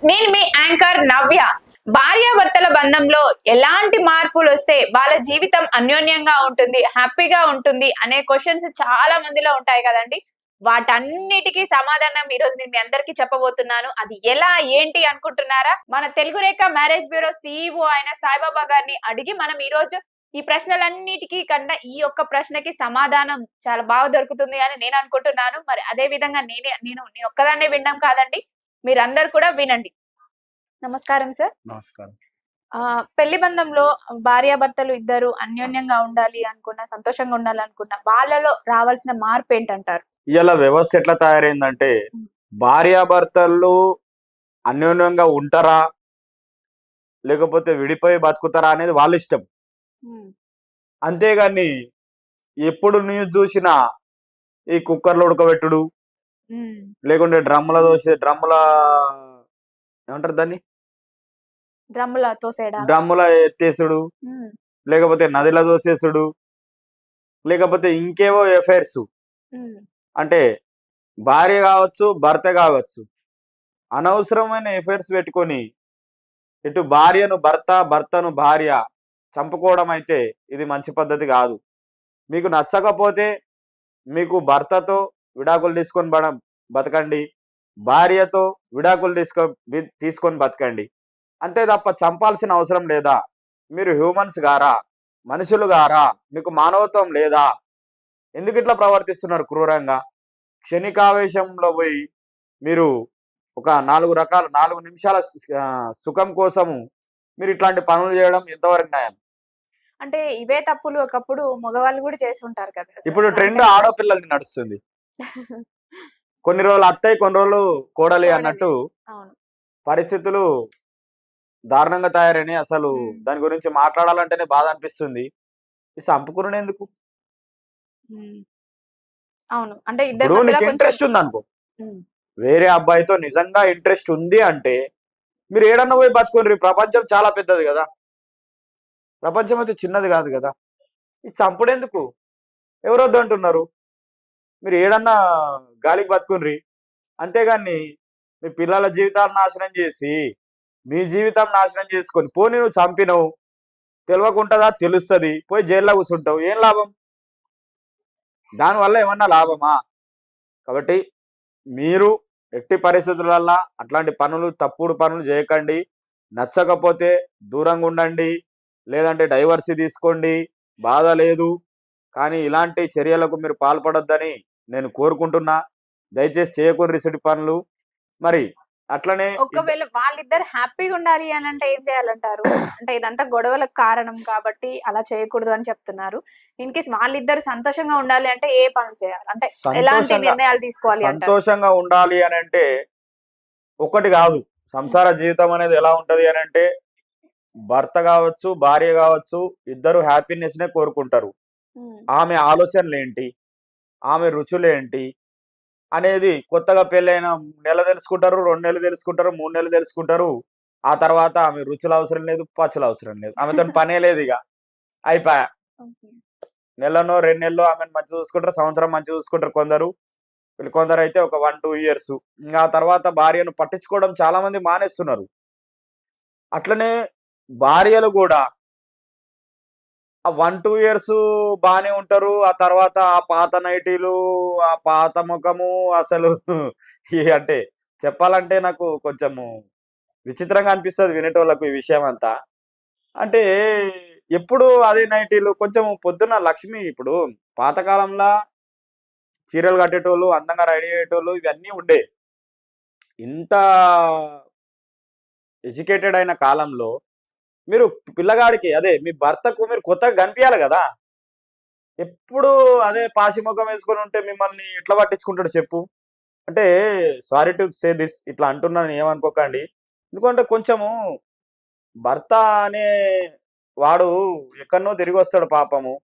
నేను మీ యాంకర్ నవ్య. భార్యాభర్తల బంధంలో ఎలాంటి మార్పులు వస్తే వాళ్ళ జీవితం అన్యోన్యంగా ఉంటుంది, హ్యాపీగా ఉంటుంది అనే క్వశ్చన్స్ చాలా మందిలో ఉంటాయి కదండి. వాటన్నిటికీ సమాధానం ఈ రోజు నేను మీ అందరికీ చెప్పబోతున్నాను. అది ఎలా ఏంటి అనుకుంటున్నారా? మన తెలుగు రేఖ మ్యారేజ్ బ్యూరో CEO అయిన సాయిబాబా గారిని అడిగి మనం ఈ రోజు ఈ ప్రశ్నలన్నిటికీ కన్నా ఈ ఒక్క ప్రశ్నకి సమాధానం చాలా బాగా దొరుకుతుంది అని నేను అనుకుంటున్నాను. మరి అదే విధంగా నేను ఒక్కదాన్నే వినడం కాదండి, మీరందరూ కూడా వినండి. నమస్కారం సార్. నమస్కారం. పెళ్లి బంధంలో భార్యాభర్తలు ఇద్దరు అన్యోన్యంగా ఉండాలి అనుకున్నా, సంతోషంగా ఉండాలనుకున్నా వాళ్ళలో రావాల్సిన మార్పు ఏంటంటారు? ఇలా వ్యవస్థ ఎట్లా తయారైందంటే భార్యాభర్తలు అన్యోన్యంగా ఉంటారా లేకపోతే విడిపోయి బతుకుతారా అనేది వాళ్ళ ఇష్టం. అంతేగాని ఎప్పుడు న్యూస్ చూసినా ఈ కుక్కర్లో ఉడకబెట్టుడు, లేకుంటే డ్రమ్ముల ఏమంటారు దాన్ని, డ్రమ్ముల ఎత్తేసుడు, లేకపోతే నదిలో దోసేసుడు, లేకపోతే ఇంకేవో ఎఫైర్స్, అంటే భార్య కావచ్చు భర్త కావచ్చు అనవసరమైన ఎఫైర్స్ పెట్టుకొని ఇటు భార్యను భర్త భర్తను భార్య చంపుకోవడం అయితే ఇది మంచి పద్ధతి కాదు. మీకు నచ్చకపోతే మీకు భర్తతో విడాకులు తీసుకొని బతకండి, భార్యతో విడాకులు తీసుకొని బతకండి, అంతే తప్ప చంపాల్సిన అవసరం లేదా? మీరు హ్యూమన్స్ గారా, మనుషులు గారా? మీకు మానవత్వం లేదా? ఎందుకు ఇట్లా ప్రవర్తిస్తున్నారు క్రూరంగా? క్షణికావేశంలో పోయి మీరు ఒక 4 నిమిషాల సుఖం కోసము మీరు ఇట్లాంటి పనులు చేయడం ఎంతవరకు న్యాయం? అంటే ఇవే తప్పులు ఒకప్పుడు మగవాళ్ళు కూడా చేస్తుంటారు కదా. ఇప్పుడు ట్రెండ్ ఆడపిల్లలది నడుస్తుంది. కొన్ని రోజులు అత్తయ్య, కొన్ని రోజులు కోడలి అన్నట్టు పరిస్థితులు దారుణంగా తయారని అసలు దాని గురించి మాట్లాడాలంటేనే బాధ అనిపిస్తుంది. ఈ చంపుకునే ఎందుకు? అవును, అంటే ఇప్పుడు నీకు ఇంట్రెస్ట్ ఉంది అనుకో, వేరే అబ్బాయితో నిజంగా ఇంట్రెస్ట్ ఉంది అంటే మీరు ఏడన్నా పోయి బతుకుని. ప్రపంచం చాలా పెద్దది కదా, ప్రపంచం అయితే చిన్నది కాదు కదా. ఇది చంపుడెందుకు? ఎవరొద్దు అంటున్నారు? మీరు ఏడన్నా గాలికి బతుకుని. అంతేగాని మీ పిల్లల జీవితాలు నాశనం చేసి మీ జీవితం నాశనం చేసుకొని పోనీ నువ్వు చంపినవు, తెలియకుంటుందా? తెలుస్తుంది, పోయి జైల్లో కూర్చుంటావు, ఏం లాభం? దానివల్ల ఏమన్నా లాభమా? కాబట్టి మీరు ఎట్టి పరిస్థితులల్లో అట్లాంటి పనులు, తప్పుడు పనులు చేయకండి. నచ్చకపోతే దూరంగా ఉండండి, లేదంటే డైవర్సీ తీసుకోండి, బాధ లేదు. కానీ ఇలాంటి చర్యలకు మీరు పాల్పడొద్దని నేను కోరుకుంటున్నా. దయచేసి చేయకూడదు ఇసుడి పనులు. మరి అట్లనే ఒకవేళ వాళ్ళిద్దరు హ్యాపీగా ఉండాలి అని అంటే ఏం చేయాలంటారు? అంటే ఇదంతా గొడవలకు కారణం కాబట్టి అలా చేయకూడదు అని చెప్తున్నారు. ఇన్ కేస్ వాళ్ళిద్దరు సంతోషంగా ఉండాలి అంటే ఏ పనులు చేయాలి, అంటే ఎలాంటి నిర్ణయాలు తీసుకోవాలి? సంతోషంగా ఉండాలి అని అంటే ఒకటి కాదు. సంసార జీవితం అనేది ఎలా ఉంటది అని అంటే భర్త కావచ్చు భార్య కావచ్చు ఇద్దరు హ్యాపీనెస్ నే కోరుకుంటారు. ఆమె ఆలోచనలు ఏంటి, ఆమె రుచులేంటి అనేది కొత్తగా పెళ్ళైన నెల తెలుసుకుంటారు, 2 నెలలు తెలుసుకుంటారు, 3 నెలలు తెలుసుకుంటారు. ఆ తర్వాత ఆమె రుచులు అవసరం లేదు, పచ్చులు అవసరం లేదు, ఆమెతో పనే లేదు. ఇక అయిపోయా. నెలనో 2 నెలలు ఆమెను మంచి చూసుకుంటారు, సంవత్సరం మంచి చూసుకుంటారు కొందరు. కొందరు అయితే ఒక 1-2 ఇయర్స్. ఇంకా ఆ తర్వాత భార్యను పట్టించుకోవడం చాలా మంది మానేస్తున్నారు. అట్లనే భార్యలు కూడా ఆ 1-2 ఇయర్స్ బాగానే ఉంటారు. ఆ తర్వాత ఆ పాత నైటీలు, ఆ పాత ముఖము అసలు అంటే చెప్పాలంటే నాకు కొంచెము విచిత్రంగా అనిపిస్తుంది వినేటోళ్ళకు ఈ విషయం అంతా. అంటే ఎప్పుడు అదే నైటీలు. కొంచెం పొద్దున్న లక్ష్మి, ఇప్పుడు పాతకాలంలో చీరలు కట్టేటోళ్ళు, అందంగా రెడీ అయ్యేటోళ్ళు, ఇవన్నీ ఉండే. ఇంత ఎడ్యుకేటెడ్ అయిన కాలంలో మీరు పిల్లగాడికి, అదే మీ భర్తకు మీరు కొత్తగా కనిపించాలి కదా. ఎప్పుడు అదే పాసిముఖం వేసుకొని ఉంటే మిమ్మల్ని ఎట్లా పట్టించుకుంటాడు చెప్పు? అంటే సారీ టు సే దిస్, ఇట్లా అంటున్నాను ఏమనుకోకండి. ఎందుకంటే కొంచెము భర్త అనే వాడు ఎక్కడనో తిరిగి వస్తాడు పాపము.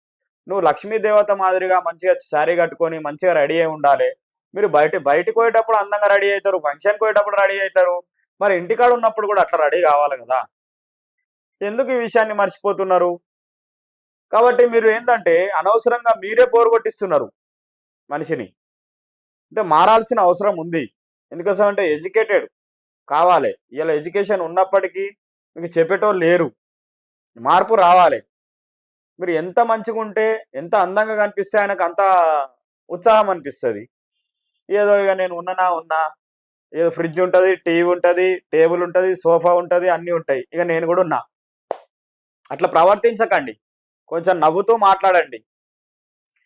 నువ్వు లక్ష్మీ దేవత మాదిరిగా మంచిగా శారీ కట్టుకొని మంచిగా రెడీ అయి ఉండాలి. మీరు బయటకు పోయేటప్పుడు అందంగా రెడీ అవుతారు, ఫంక్షన్కి పోయేటప్పుడు రెడీ అవుతారు, మరి ఇంటికాడ ఉన్నప్పుడు కూడా అట్లా రెడీ కావాలి కదా. ఎందుకు ఈ విషయాన్ని మర్చిపోతున్నారు? కాబట్టి మీరు ఏంటంటే అనవసరంగా మీరే బోరు కొట్టిస్తున్నారు మనిషిని. అంటే మారాల్సిన అవసరం ఉంది. ఎందుకోసం అంటే ఎడ్యుకేటెడ్ కావాలి. ఇలా ఎడ్యుకేషన్ ఉన్నప్పటికీ మీకు చెప్పేటోళ్ళు లేరు. మార్పు రావాలి. మీరు ఎంత మంచిగుంటే, ఎంత అందంగా కనిపిస్తే ఆయనకు అంత ఉత్సాహం అనిపిస్తది. ఏదో ఇక నేను ఉన్నా, ఏదో ఫ్రిడ్జ్ ఉంటది, టీవీ ఉంటది, టేబుల్ ఉంటది, సోఫా ఉంటది, అన్నీ ఉంటాయి. ఇక నేను కూడా ఉన్నా. అట్లా ప్రవర్తించకండి. కొంచెం నవ్వుతూ మాట్లాడండి.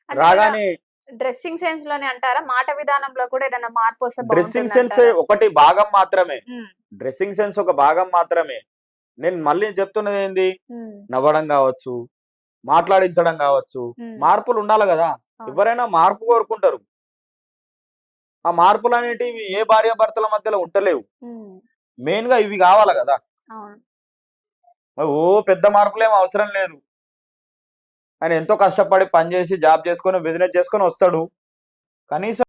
అంటే రాగానే డ్రెస్సింగ్ సెన్స్ లోనే అంటారా? మాట విధానంలో కూడా ఏదైనా మార్పు వస్తే డ్రెస్సింగ్ బాగుంటుంది సెన్స్ అంటారా? ఒకటి భాగం మాత్రమే. ఉమ్, డ్రెస్సింగ్ సెన్స్ ఒక భాగం మాత్రమే. నేను మళ్ళీ చెప్తున్నది ఏంది? ఉమ్, నవ్వడం కావచ్చు, మాట్లాడించడం కావచ్చు, ఉమ్, మార్పులు ఉండాలి కదా! అవును. ఎవరైనా మార్పు కోరుకుంటారు. ఆ మార్పులనేటివి ఏ భార్యాభర్తల మధ్యలో ఉంటలేవు. ఉమ్, మెయిన్‌గా ఇవి కావాలి కదా! అవును. మరి ఓ పెద్ద మార్పులేం అవసరం లేదు. ఆయన ఎంతో కష్టపడి పని చేసి, జాబ్ చేసుకొని, బిజినెస్ చేసుకొని వస్తాడు. కనీసం